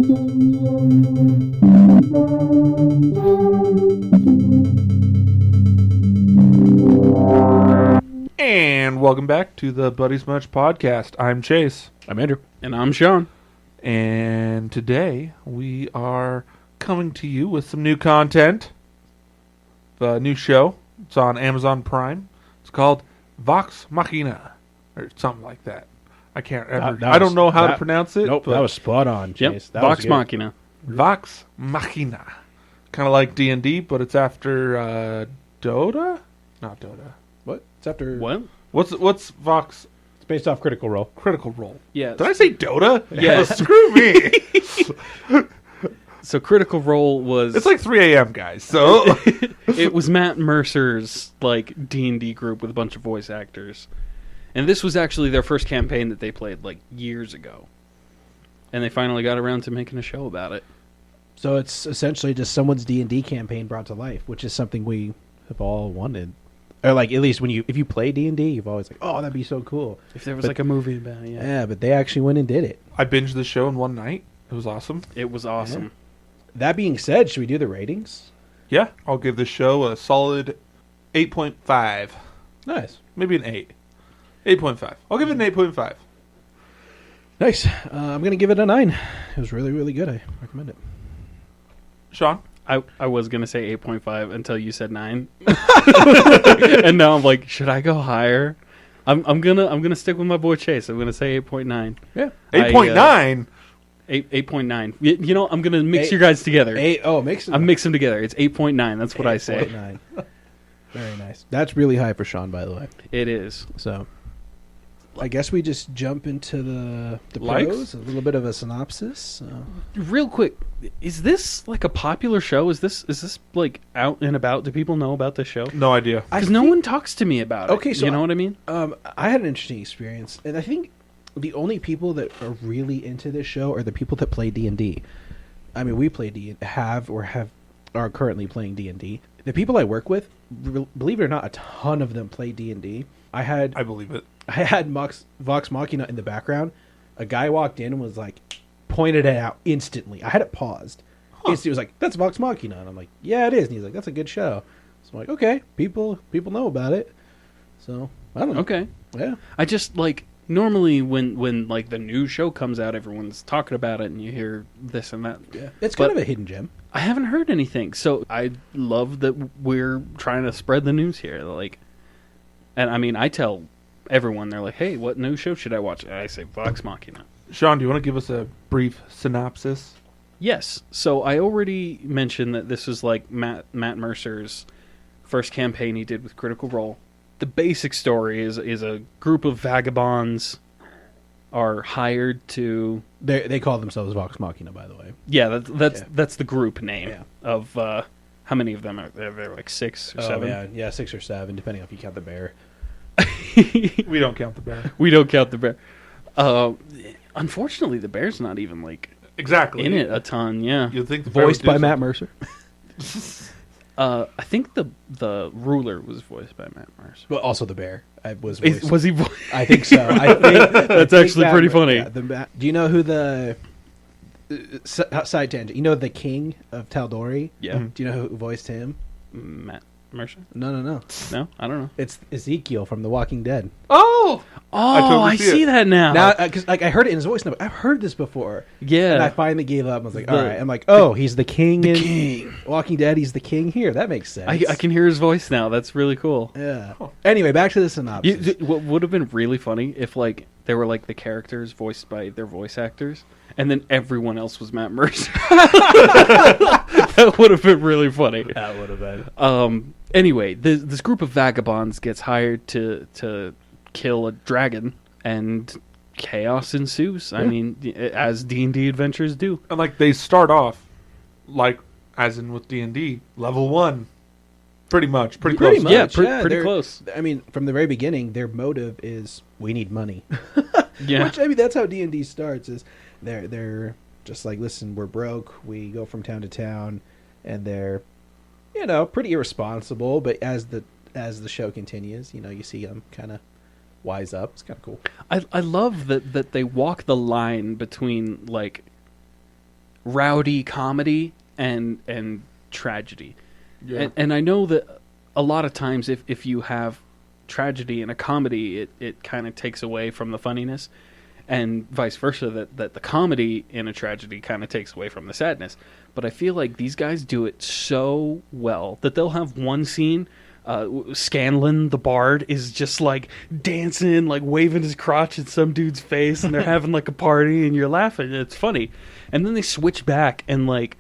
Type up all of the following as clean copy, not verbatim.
And welcome back to the Buddies Much podcast. I'm Chase. I'm Andrew. And I'm Sean. And today we are coming to you with some new content. The new show. It's on Amazon Prime. It's called Vox Machina. Or something like that. I can't ever... I don't know how to pronounce it. Nope, that was spot on, Chase. Yep, Vox Machina. Vox Machina. Kind of like D&D, but it's after Dota? Not Dota. What? It's after... What? What's Vox? It's based off Critical Role. Critical Role. Yeah. Did I say Dota? Yeah. Screw me. So Critical Role was... It's like 3 a.m., guys, so... It was Matt Mercer's, like, D&D group with a bunch of voice actors. And this was actually their first campaign that they played, like, years ago. And they finally got around to making a show about it. So it's essentially just someone's D&D campaign brought to life, which is something we have all wanted. Or, like, at least if you play D&D, you've always like, oh, that'd be so cool. If there was, like, a movie about it, Yeah, but they actually went and did it. I binged the show in one night. It was awesome. It was awesome. Yeah. That being said, should we do the ratings? Yeah, I'll give this show a solid 8.5. Nice. Maybe an 8. 8.5. I'll give it an 8.5. Nice. I'm going to give it a 9. It was really, really good. I recommend it. Sean? I was going to say 8.5 until you said 9. And now I'm like, should I go higher? I'm gonna stick with my boy Chase. I'm going to say 8.9. Yeah. 8.9? 8.9. You know, I'm going to mix your guys together. Mix them. I mix them together. It's 8.9. That's what I say. 8.9. Very nice. That's really high for Sean, by the way. It is. So, I guess we just jump into the Likes? pros, a little bit of a synopsis. Real quick, is this like a popular show? Is this like out and about? Do people know about this show? No idea. Because no one talks to me about it. Okay, so you know what I mean? I had an interesting experience, and I think the only people that are really into this show are the people that play D&D. I mean, we play are currently playing D&D. The people I work with, believe it or not, a ton of them play D&D. I believe it. I had Vox Machina in the background. A guy walked in and was like, pointed it out instantly. I had it paused. He was like, that's Vox Machina. And I'm like, yeah, it is. And he's like, that's a good show. So I'm like, okay, people know about it. So, I don't know. Okay. Yeah. I just, like, normally when like, the new show comes out, everyone's talking about it, and you hear this and that. Yeah. It's kind of a hidden gem. I haven't heard anything. So I love that we're trying to spread the news here. Like, and, I mean, I tell everyone, they're like, hey, what new show should I watch? And I say Vox Machina. Sean, do you want to give us a brief synopsis? Yes. So I already mentioned that this was like Matt Mercer's first campaign he did with Critical Role. The basic story is a group of vagabonds are hired to... They call themselves Vox Machina, by the way. Yeah, that's the group name of... how many of them are there? There like 6 or 7? Yeah, 6 or 7, depending on if you count the bear. We don't count the bear. We don't count the bear. Unfortunately, the bear's not even like exactly in it a ton. Yeah, you'd think the voiced by Matt Mercer. I think the ruler was voiced by Matt Mercer. Well, also the bear was he? I think so. That's actually pretty funny. Yeah, do you know who the side tangent? You know the king of Taldori? Yeah. Do you know who voiced him? Matt Mercer? No. No, I don't know. It's Ezekiel from The Walking Dead. Oh, I see that now. Now, because like I heard it in his voice. I've heard this before. Yeah. And I finally gave up. I was like, all right. I'm like, oh, he's the king. King. Walking Dead. He's the king here. That makes sense. I can hear his voice now. That's really cool. Yeah. Anyway, back to the synopsis. What would have been really funny if like they were like the characters voiced by their voice actors, and then everyone else was Matt Mercer. That would have been really funny. That would have been. Anyway, this group of vagabonds gets hired to kill a dragon, and chaos ensues. I mean, as D&D adventures do. And like they start off, like as in with D&D, level 1, pretty much, pretty close. Yeah, pretty close. I mean, from the very beginning, their motive is we need money. Yeah, which I mean, that's how D&D starts. Is they're just like, listen, we're broke. We go from town to town, and they're pretty irresponsible. But as the show continues, you see them kind of wise up. It's kind of cool. I love that they walk the line between like rowdy comedy and tragedy. Yeah. And I know that a lot of times if you have tragedy in a comedy, it kind of takes away from the funniness, and vice versa, that the comedy in a tragedy kind of takes away from the sadness. But I feel like these guys do it so well that they'll have one scene. Scanlan, the bard, is just like dancing, like waving his crotch at some dude's face, and they're having like a party, and you're laughing. And it's funny. And then they switch back, and like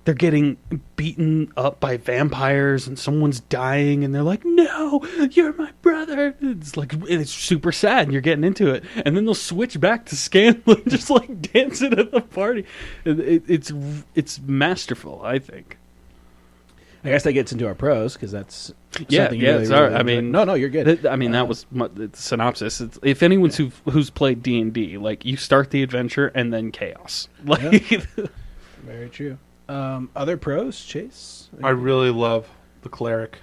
they're getting beaten up by vampires, and someone's dying, and they're like, "No, you're my brother." It's like it's super sad, and you're getting into it. And then they'll switch back to Scanlan, just like dancing at the party. It's masterful, I think. I guess that gets into our pros because that's Yeah, something you yeah. really, Sorry, really I enjoy. mean, no, you're good. that was the synopsis. If anyone's who's played D&D, like you start the adventure and then chaos. Like, Very true. Other pros, Chase? I really love the cleric.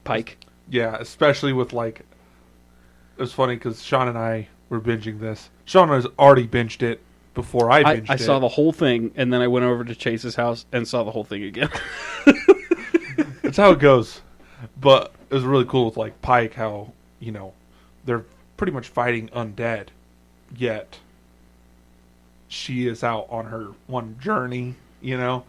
Pike. Yeah, especially with like, it was funny because Sean and I were binging this. Sean has already binged it before I binged it. I saw the whole thing, and then I went over to Chase's house and saw the whole thing again. That's how it goes. But it was really cool with like Pike, how, you know, they're pretty much fighting undead, yet she is out on her one journey, you know?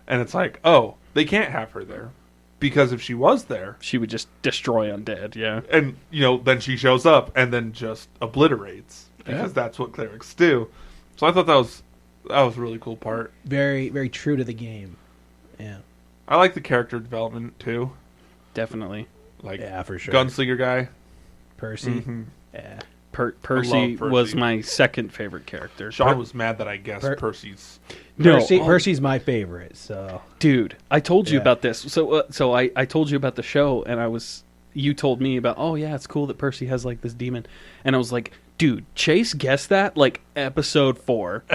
And it's like, oh, they can't have her there. Because if she was there, She would just destroy undead, yeah. and, you know, then she shows up and then just obliterates. Because that's what clerics do. So I thought that was a really cool part. Very, very true to the game. Yeah. I like the character development, too. Definitely. Like, Yeah, for sure. gunslinger guy. Percy. Mm-hmm. Yeah. Percy Percy. was my second favorite character. Sean was mad that I guessed Per- Percy's. No, Percy's my favorite, so... dude, I told you Yeah. about this. So I told you about the show, and you told me about, oh yeah, it's cool that Percy has like this demon, and I was like, dude, Chase guessed that like episode 4,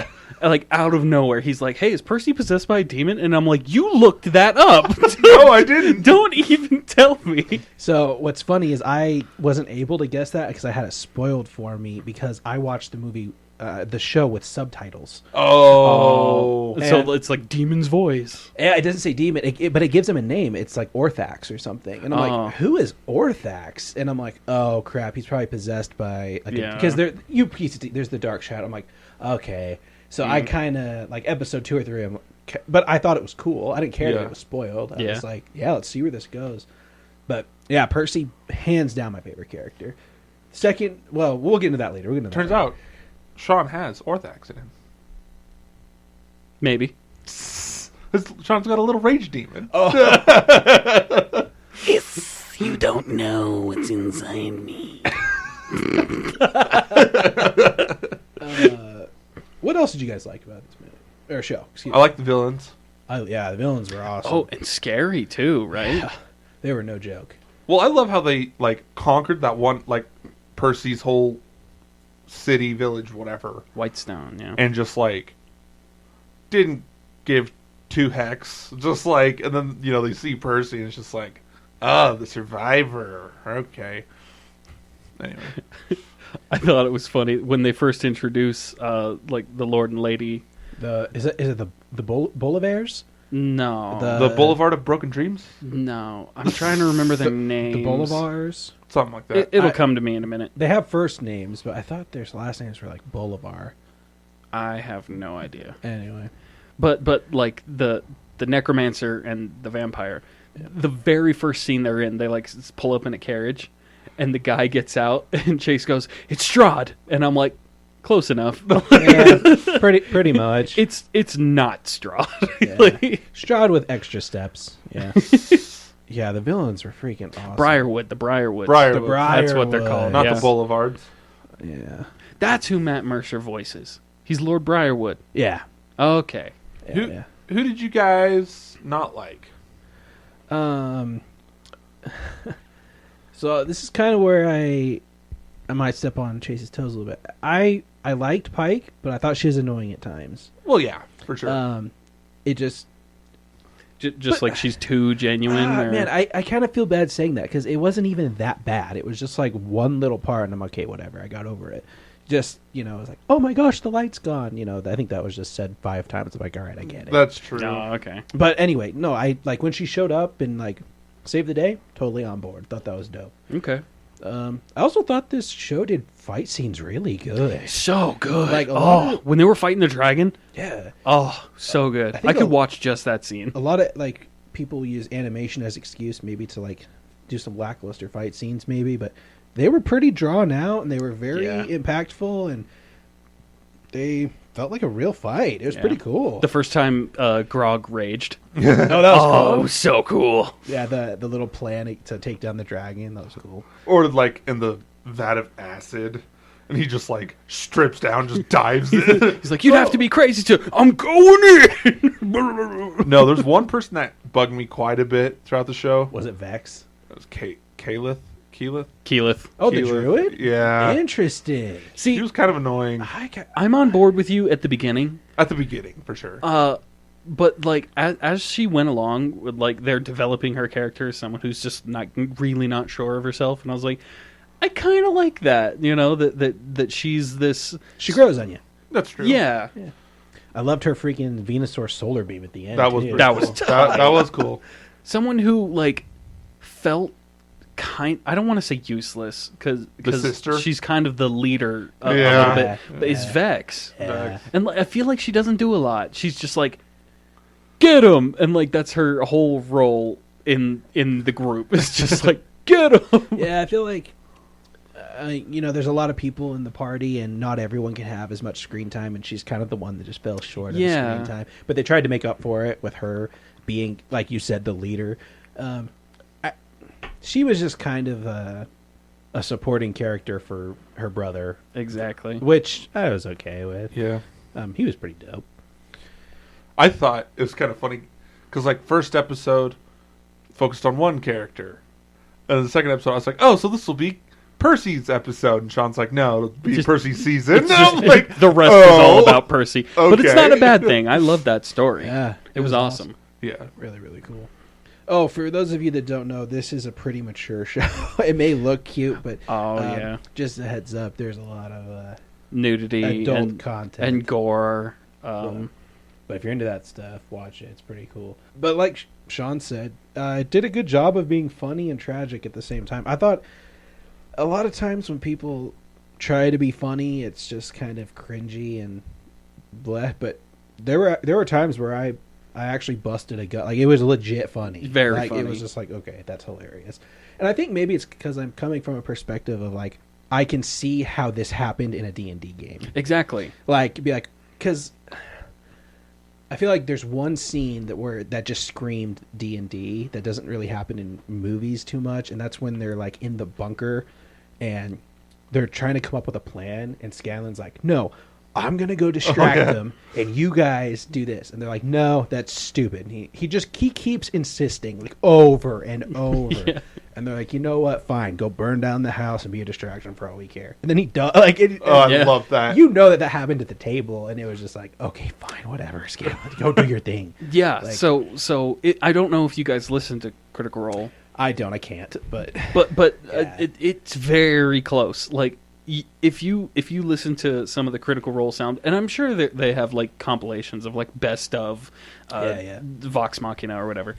like out of nowhere. He's like, hey, is Percy possessed by a demon? And I'm like, you looked that up. No, I didn't. Don't even tell me. So what's funny is I wasn't able to guess that because I had it spoiled for me because I watched the movie, the show with subtitles. Oh. So And- it's like demon's voice. Yeah, it doesn't say demon, but it gives him a name. It's like Orthax or something. And I'm Oh. like, who is Orthax? And I'm like, oh crap, he's probably possessed by a demon. Yeah. Because there's the dark shadow. I'm like, okay. So I kind of like episode 2 or 3. But I thought it was cool. I didn't care that Yeah. it was spoiled. I Yeah. was like, yeah, let's see where this goes. But yeah, Percy, hands down my favorite character. Second, well, we'll get into that later. Turns out, Sean has Orthax in him. Maybe. Sean's got a little rage demon. If you don't know what's inside me. What else did you guys like about this movie or show? Excuse I me. like the villains. Yeah, the villains were awesome. Oh, and scary too, right? They were no joke. Well, I love how they like conquered that one, like Percy's whole city, village, whatever, Whitestone, yeah. and just like didn't give 2 hecks. Just like, and then you know they see Percy, and it's just like, oh, the survivor. Okay. Anyway, I thought it was funny when they first introduce like the Lord and Lady. Is it the Bolivars? No, the Boulevard of Broken Dreams, no. I'm trying to remember their names. The Bolivars. something like that. It'll come to me in a minute. They have first names, but I thought their last names were like Bolivar. I have no idea. Anyway, But like the necromancer and the vampire, the very first scene they're in, they like pull up in a carriage, and the guy gets out, and Chase goes, "It's Strahd," and I'm like, close enough. yeah, pretty much. It's not Strahd. Yeah. Like, Strahd with extra steps. Yeah, yeah. The villains were freaking awesome. Briarwood, the Briarwood. Briarwood. The Briarwood. That's what they're called. Not Yeah. the Boulevards. Yeah, That's who Matt Mercer voices. He's Lord Briarwood. yeah. Okay. Yeah, Who yeah. who did you guys not like? So this is kind of where I might step on Chase's toes a little bit. I liked Pike, but I thought she was annoying at times. Well, yeah, for sure. It just Just like she's too genuine. or... man, I kind of feel bad saying that because it wasn't even that bad. It was just like one little part, and I'm okay, whatever. I got over it. just, it's like, oh my gosh, the light's gone. I think that was just said 5 times. I'm like, all right, I get it. That's true. Oh, okay. But anyway, no, I like when she showed up and like saved the day, totally on board. Thought that was dope. Okay. I also thought this show did fight scenes really good. So good. Like, a lot oh, of- when they were fighting the dragon. Yeah. Oh, so good. I think I could a- watch just that scene. A lot of like people use animation as excuse maybe to like do some lackluster fight scenes maybe, but they were pretty drawn out and they were very impactful and they felt like a real fight. It was pretty cool. The first time Grog raged. Oh, that was Oh, cool. so cool. Yeah, the little plan to take down the dragon, that was cool. Or like in the vat of acid, and he just like strips down, just dives in. He's like, you'd have to be crazy to. I'm going in. No, there's one person that bugged me quite a bit throughout the show. Was it Vex? It was Keyleth. Keyleth. Oh, the Keyleth. druid? Yeah. Interesting. He See, was kind of annoying I'm on board with you at the beginning. at the beginning, for sure. But like as she went along with like they're developing her character as someone who's just not sure of herself, and I was like, I kind of like that, that she's this. She grows on you. That's true. Yeah, I loved her freaking Venusaur solar beam at the end. That was too. pretty That cool. was that was cool. someone who like felt I don't want to say useless because sister? she's kind of the leader a Yeah. little bit, but is Yeah. Vex, Yeah. and like, I feel like she doesn't do a lot. She's just like, get him, and like that's her whole role in the group. It's just like, get him. Yeah, I feel like there's a lot of people in the party, and not everyone can have as much screen time, and she's kind of the one that just fell short of the Yeah. screen time. But they tried to make up for it with her being, like you said, the leader. She was just kind of a supporting character for her brother, Exactly. which I was okay with. Yeah. He was pretty dope. I thought it was kind of funny because, like, first episode focused on one character, and the second episode I was like, "Oh, so this will be Percy's episode," and Sean's like, "No, it'll be Just- Percy's season." It's And just- I'm like, the rest is all "Oh." about Percy, but it's okay. not a bad thing. I love that story. Yeah, it was awesome. Yeah, Really, really cool. Oh, for those of you that don't know, this is a pretty mature show. It may look cute, but Oh, yeah. just a heads up, there's a lot of Nudity adult and content and gore. But if you're into that stuff, watch it. It's pretty cool. But like Sean said, it did a good job of being funny and tragic at the same time. I thought a lot of times when people try to be funny, it's just kind of cringy and bleh. But there were times where I actually busted a gut. Like, it was legit funny. Very like, funny. It was just like, okay, that's hilarious. And I think maybe it's because I'm coming from a perspective of like, I can see how this happened in a D&D game. Exactly. Like, be like, because I feel like there's one scene that just screamed D&D that doesn't really happen in movies too much, and that's when they're like in the bunker and they're trying to come up with a plan, and Scanlan's like, "No, I'm gonna go distract them, and you guys do this." And they're like, "No, that's stupid." And he keeps insisting like over and over, Yeah. and they're like, "You know what? Fine, go burn down the house and be a distraction for all we care." And then he does like it. oh, I Yeah. love that. You know that happened at the table, and it was just like, okay, fine, whatever, Scanlan, go do your thing. Yeah. Like- so I don't know if you guys listen to Critical Role, I can't, but but Yeah. it's very close. Like if you listen to some of the Critical Role sound, and I'm sure that they have like compilations of like best of Yeah. Vox Machina or whatever.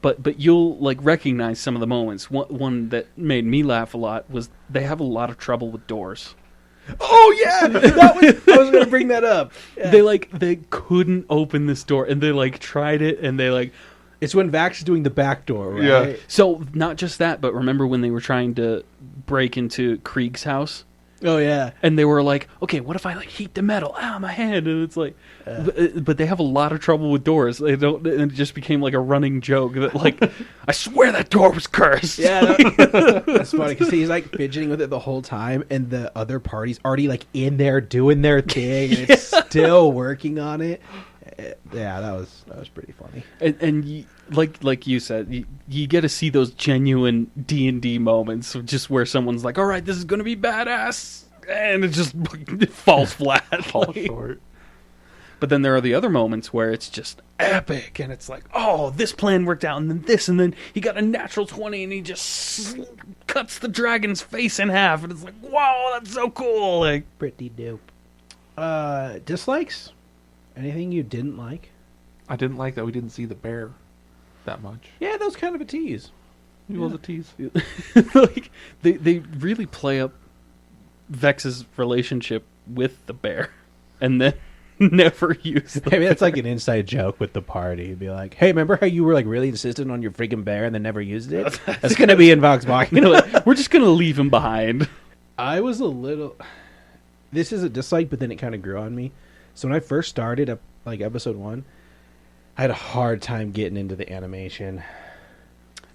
But you'll like recognize some of the moments. One that made me laugh a lot was they have a lot of trouble with doors. oh yeah, I was going to bring that up. Yeah. They couldn't open this door, and they like tried it, and they like. It's when Vax is doing the back door, right? Yeah. So not just that, but remember when they were trying to break into Krieg's house, Oh yeah. and they were like, "Okay, what if I like heat the metal? My hand!" And it's like, but they have a lot of trouble with doors. They don't, and it just became like a running joke that like, I swear that door was cursed. Yeah, that's funny because he's like fidgeting with it the whole time, and the other party's already like in there doing their thing, and it's still working on it. Yeah, that was pretty funny. and you, like you said, you get to see those genuine D&D moments, of just where someone's like, "All right, this is going to be badass," and it just falls flat. Fall Like, short. But then there are the other moments where it's just epic, and it's like, oh, this plan worked out, and then this, and then he got a natural 20, and he just cuts the dragon's face in half, and it's like, wow, that's so cool. Like, Pretty dope. Dislikes? Anything you didn't like? I didn't like that we didn't see the bear that much. Yeah, that was kind of a tease. It was a tease. like they really play up Vex's relationship with the bear, and then never use the I mean, that's like an inside joke with the party. It'd be like, hey, remember how you were like really insistent on your freaking bear and then never used it? That's going to be in Vox Machina. like, we're just gonna leave him behind. I was a little... This is a dislike, but then it kind of grew on me. So when I first started up like episode 1, I had a hard time getting into the animation.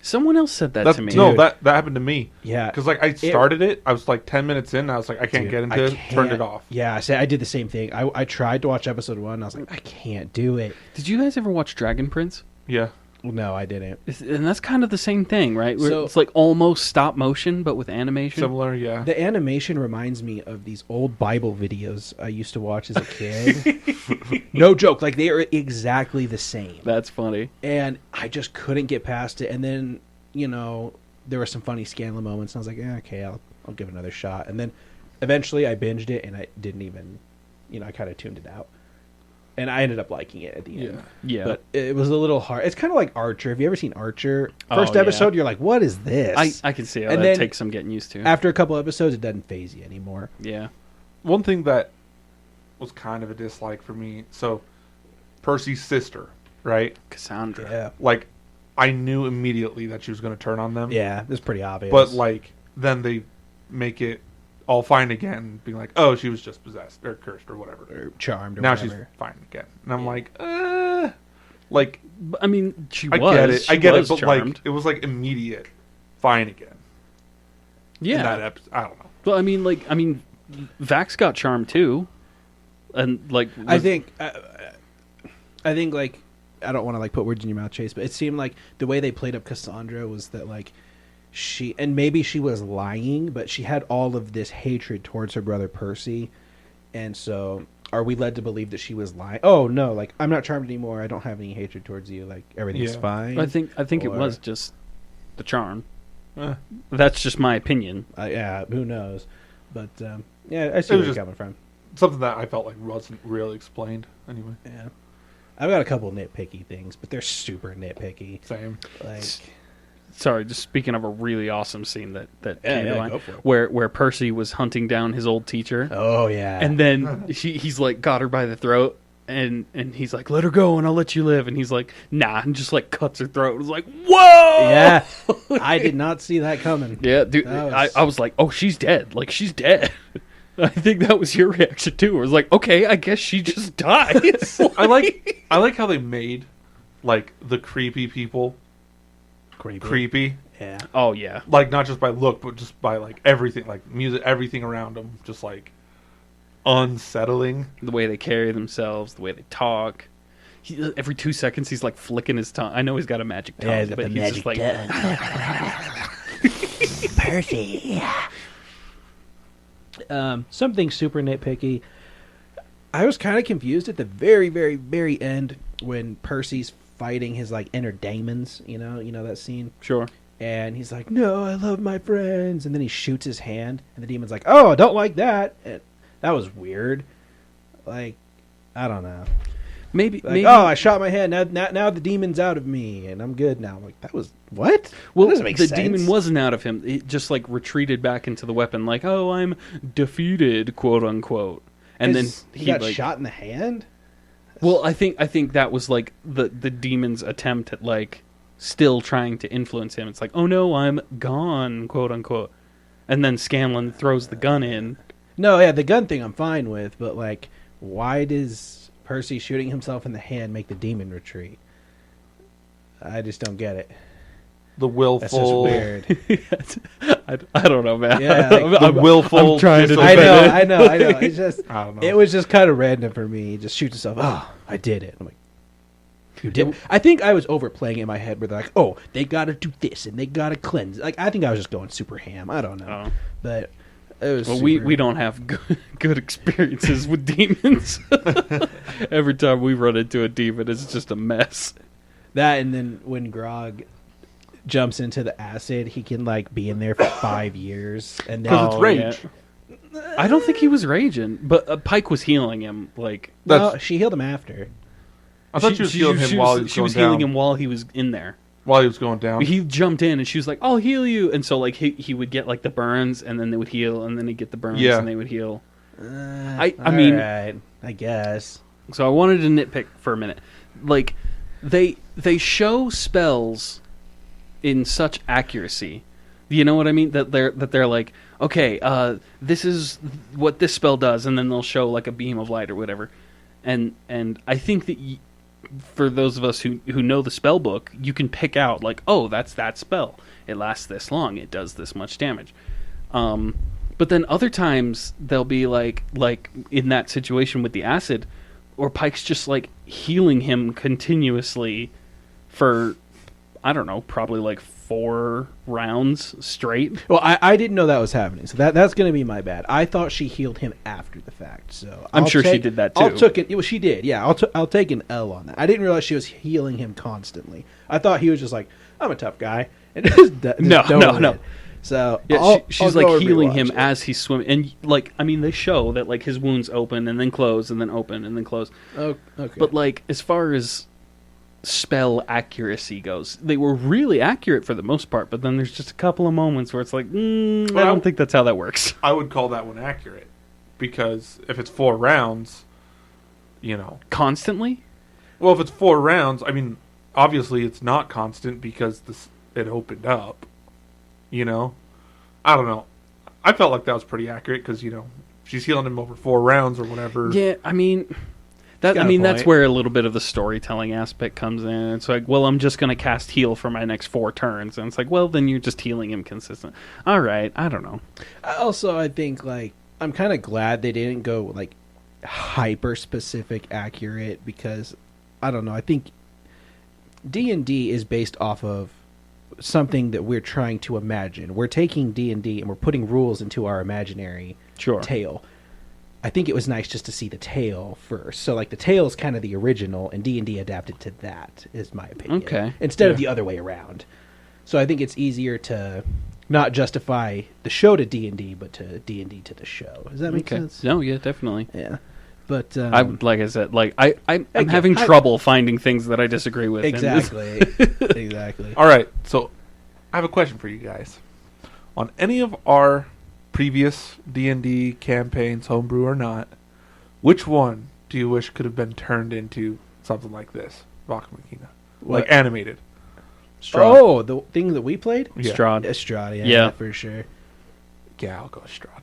Someone else said that That's, to me. no, that happened to me. Yeah. Because like I started it, I was like 10 minutes in, and I was like, I can't Dude, get into I it. Turned can't- it off. Yeah, I did the same thing. I tried to watch episode 1, and I was like, I can't do it. Did you guys ever watch Dragon Prince? Yeah. Well, no, I didn't. And that's kind of the same thing, right? Where So- it's like almost stop motion, but with animation. Similar, yeah. The animation reminds me of these old Bible videos I used to watch as a kid. No joke. Like, they are exactly the same. That's funny. And I just couldn't get past it. And then, you know, there were some funny Scanlan moments. And I was like, okay, I'll give it another shot. And then eventually I binged it, and I didn't even, you know, I kind of tuned it out. And I ended up liking it at the end. Yeah. But it was a little hard. It's kind of like Archer. Have you ever seen Archer? Oh, First yeah. episode, you're like, what is this? I can see how And that then takes some getting used to. After a couple episodes, it doesn't phase you anymore. Yeah. One thing that was kind of a dislike for me, so Percy's sister, right? Cassandra. Yeah. Like, I knew immediately that she was going to turn on them. Yeah, it's pretty obvious. But, like, then they make it all fine again, being like, oh, she was just possessed or cursed or whatever. or charmed or Now whatever. she's fine again. And I'm like, like, But, I mean, she I was. get it. She I get it, was but, charmed. like, it was, like, immediate fine again. Yeah. In that episode. I don't know. Well, I mean, Vax got charmed too, and like I think, like, I don't want to like put words in your mouth, Chase, but it seemed like the way they played up Cassandra was that like and maybe she was lying, but she had all of this hatred towards her brother Percy, and so are we led to believe that she was lying? Oh no, like I'm not charmed anymore. I don't have any hatred towards you. Like everything's Yeah. fine. I think it Or- was just the charm. Eh. That's just my opinion. Yeah, who knows? But yeah, I see where was you're just- coming from. Something that I felt like wasn't really explained anyway. Yeah, I've got a couple nitpicky things, but they're super nitpicky. Same. Like, Sorry, just speaking of a really awesome scene that Yeah, came to yeah, mind, go for it. where Percy was hunting down his old teacher, oh yeah, and then he's like got her by the throat, and he's like, let her go and I'll let you live, and he's like, nah, and just like cuts her throat. It was like, whoa, yeah, I did not see that coming. yeah, dude. That was- I was like, oh, she's dead. Like she's dead. I think that was your reaction too. It was like, okay, I guess she just died. I like how they made like the creepy people creepy. Yeah, Oh yeah, Like not just by look, but just by like everything, like music, everything around them, just like unsettling. the way they carry themselves, the way they talk. Every 2 seconds, he's like flicking his tongue. I know he's got a magic tongue, Yeah, he's got but the he's just like, Percy. something super nitpicky. I was kind of confused at the very, very, very end when Percy's fighting his like inner demons. You know that scene, sure. and he's like, "No, I love my friends," and then he shoots his hand, and the demon's like, "Oh, I don't like that." And that was weird. Like, I don't know. Maybe, Like, maybe. oh, I shot my hand. Now the demon's out of me, and I'm good now. I'm like, that was what? Well, that doesn't make the sense. demon wasn't out of him. It just like retreated back into the weapon, like, oh, I'm defeated, quote unquote. And then he got like, shot in the hand. Well, I think that was like the demon's attempt at like still trying to influence him. It's like, oh no, I'm gone, quote unquote. And then Scanlan throws the gun in. No, yeah, the gun thing I'm fine with, but like, why does Percy shooting himself in the hand make the demon retreat? I just don't get it. The That's just willful, weird. I don't know, man. Yeah, like, the willful. I'm trying to disobey. I know. It's just, I don't know. it was just kind of random for me. He just shoots himself. Oh, I did it. I'm like, you did? I think I was overplaying it in my head where they're like, oh, they got to do this and they got to cleanse. Like, I think I was just going super ham. I don't know. Oh. But Well, we don't have good experiences with demons. Every time we run into a demon, it's just a mess. That, and then when Grog jumps into the acid, he can like be in there for 5 years, and then Because it's rage. Yeah. I don't think he was raging, but Pike was healing him. Like, no, she healed him after. I thought she was healing him while he was she going was down. healing him while he was in there. While he was going down. He jumped in and she was like, "I'll heal you," and so like he would get like the burns, and then they would heal, and then he'd get the burns, and they would heal. I mean, right, I guess. So I wanted to nitpick for a minute. Like they show spells in such accuracy. You know what I mean? That they're like, okay, this is what this spell does, and then they'll show like a beam of light or whatever. And I think that for those of us who know the spell book, you can pick out like, oh, that's that spell. It lasts this long. It does this much damage. But then other times they'll be like in that situation with the acid, or Pike's just like healing him continuously for, I don't know, probably like 4 rounds straight. Well, I didn't know that was happening, so that's going to be my bad. I thought she healed him after the fact, so I'm sure she did that too. Well, she did, yeah. I'll take an L on that. I didn't realize she was healing him constantly. I thought he was just like, I'm a tough guy, and just no. So yeah, she's I'll like healing him it. as he's swimming, and like I mean, they show that like his wounds open and then close and then open and then close. Oh, okay. But like as far as spell accuracy goes, they were really accurate for the most part, but then there's just a couple of moments where it's like, I don't think that's how that works. I would call that one accurate, because if it's 4 rounds, Constantly? Well, if it's 4 rounds, I mean, obviously it's not constant because it opened up, I don't know. I felt like that was pretty accurate because, she's healing him over 4 rounds or whatever. Yeah, I mean... that's where a little bit of the storytelling aspect comes in. It's like, well, I'm just going to cast heal for my next 4 turns. And it's like, well, then you're just healing him consistent. All right, I don't know. Also, I think, like, I'm kind of glad they didn't go, like, hyper-specific accurate because, I don't know, I think D&D is based off of something that we're trying to imagine. We're taking D&D and we're putting rules into our imaginary tale. I think it was nice just to see the tale first. So, like, the tale is kind of the original, and D&D adapted to that, is my opinion. Okay. Instead of the other way around. So I think it's easier to not justify the show to D&D, but to D&D to the show. Does that make sense? No, yeah, definitely. Yeah. But, like I said, like, I'm having trouble finding things that I disagree with. Exactly. Exactly. All right, so I have a question for you guys. On any of our previous D&D campaigns, homebrew or not, which one do you wish could have been turned into something like this, Vox Machina, like animated? Strahd. Oh, the thing that we played? Yeah. Strahd, yeah, for sure. Yeah, I'll go Strahd.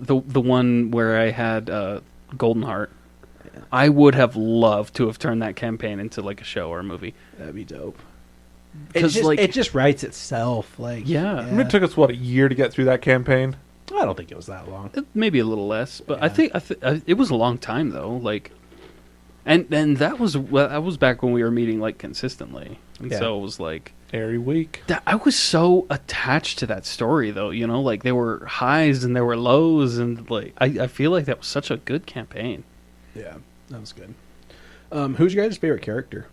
The one where I had Golden Heart. Yeah. I would have loved to have turned that campaign into like a show or a movie. That'd be dope. It just writes itself. Like, yeah. I mean, it took us a year to get through that campaign. I don't think it was that long. Maybe a little less, but I think it was a long time though. Like, and that was back when we were meeting like consistently, and so it was like every week. I was so attached to that story though. Like there were highs and there were lows, and like I feel like that was such a good campaign. Yeah, that was good. Who's your guys' favorite character?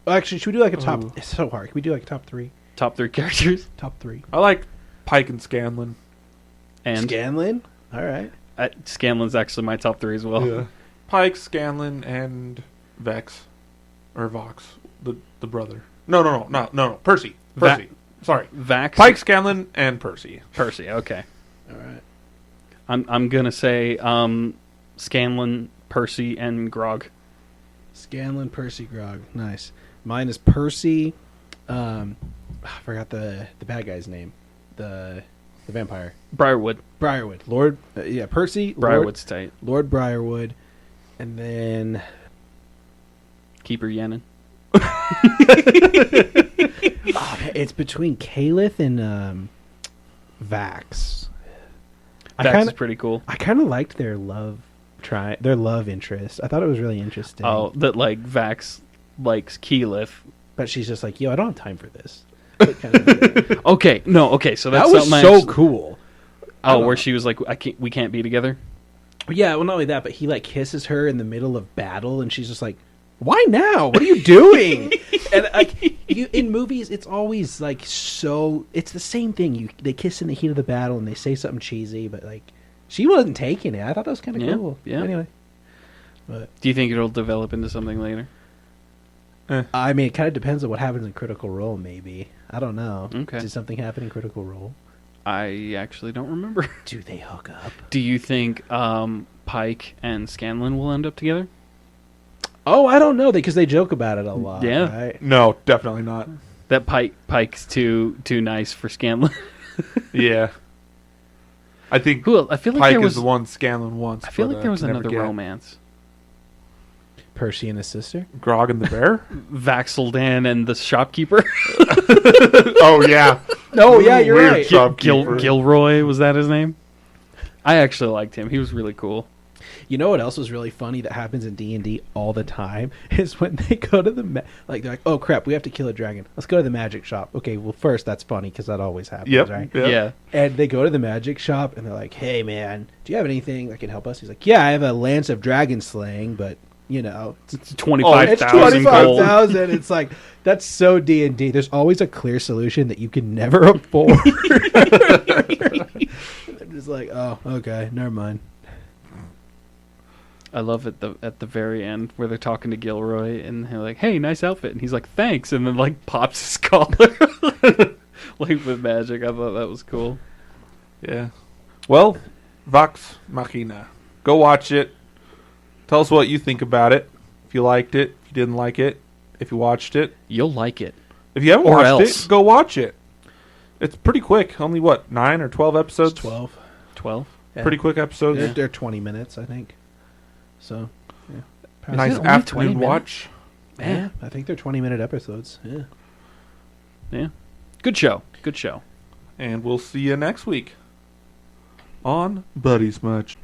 Actually, should we do like a top? It's so hard. Can we do like a top 3? Top 3 characters. Top 3. I like Pike and Scanlan. And Scanlan. All right. Scanlan's actually my top 3 as well. Yeah. Pike, Scanlan, and Vex, or Vox, the brother. No. Percy. Sorry. Vax. Pike, Scanlan, and Percy. Okay. All right. I'm gonna say Scanlan, Percy, and Grog. Scanlan, Percy, Grog. Nice. Mine is Percy. I forgot the bad guy's name. The vampire. Briarwood. Lord. Percy. Briarwood's tight. Lord Briarwood, and then Keeper Yennon. It's between Caliph and Vax. Vax is pretty cool. I kind of liked their love interest. I thought it was really interesting. Oh, that like Vax likes Keyleth, but she's just like, yo, I don't have time for this. Okay, so that's that was so cool. Oh, where she was like, we can't be together. Yeah, well, not only that, but he like kisses her in the middle of battle, and she's just like, "Why now? What are you doing?" And like in movies, it's always like so. It's the same thing. They kiss in the heat of the battle, and they say something cheesy, but like she wasn't taking it. I thought that was kind of cool. Yeah. Anyway, but Do you think it'll develop into something later? I mean, it kind of depends on what happens in Critical Role. Maybe I don't know. Okay. Did something happen in Critical Role? I actually don't remember. Do they hook up? Do you think Pike and Scanlan will end up together? Oh, I don't know, because they joke about it a lot. Yeah. Right? No, definitely not. That Pike's too nice for Scanlan. Yeah. I think Cool. I feel like Pike there was. is the one Scanlan wants. I feel but, like there was can never another get. romance. Percy and his sister. Grog and the bear? Vaxeldan and the shopkeeper. Oh, yeah. Oh yeah, you're Weird right. shopkeeper. Gilroy, was that his name? I actually liked him. He was really cool. You know what else was really funny that happens in D&D all the time is when they go to the they're like, oh crap, we have to kill a dragon. Let's go to the magic shop. Okay, well first that's funny because that always happens, Yep. right? Yep. Yeah. And they go to the magic shop and they're like, hey man, do you have anything that can help us? He's like, yeah, I have a lance of dragon slaying, but you know, It's 25,000 it's gold. 25,000. It's like that's so D&D. There's always a clear solution that you can never afford. I'm just like, oh, okay, never mind. I love at the very end where they're talking to Gilroy and they're like, "Hey, nice outfit," and he's like, "Thanks," and then like pops his collar, like with magic. I thought that was cool. Yeah. Well, Vox Machina. Go watch it. Tell us what you think about it. If you liked it, if you didn't like it, if you watched it. You'll like it. If you haven't Or watched else. it, go watch it. It's pretty quick. Only, 9 or 12 episodes? It's 12. 12. Yeah. Pretty quick episodes. They're 20 minutes, I think. So, yeah. Nice it only 20 afternoon minutes? watch. Yeah, I think they're 20-minute episodes. Yeah. Yeah. Good show. Good show. And we'll see you next week on Buddies Much.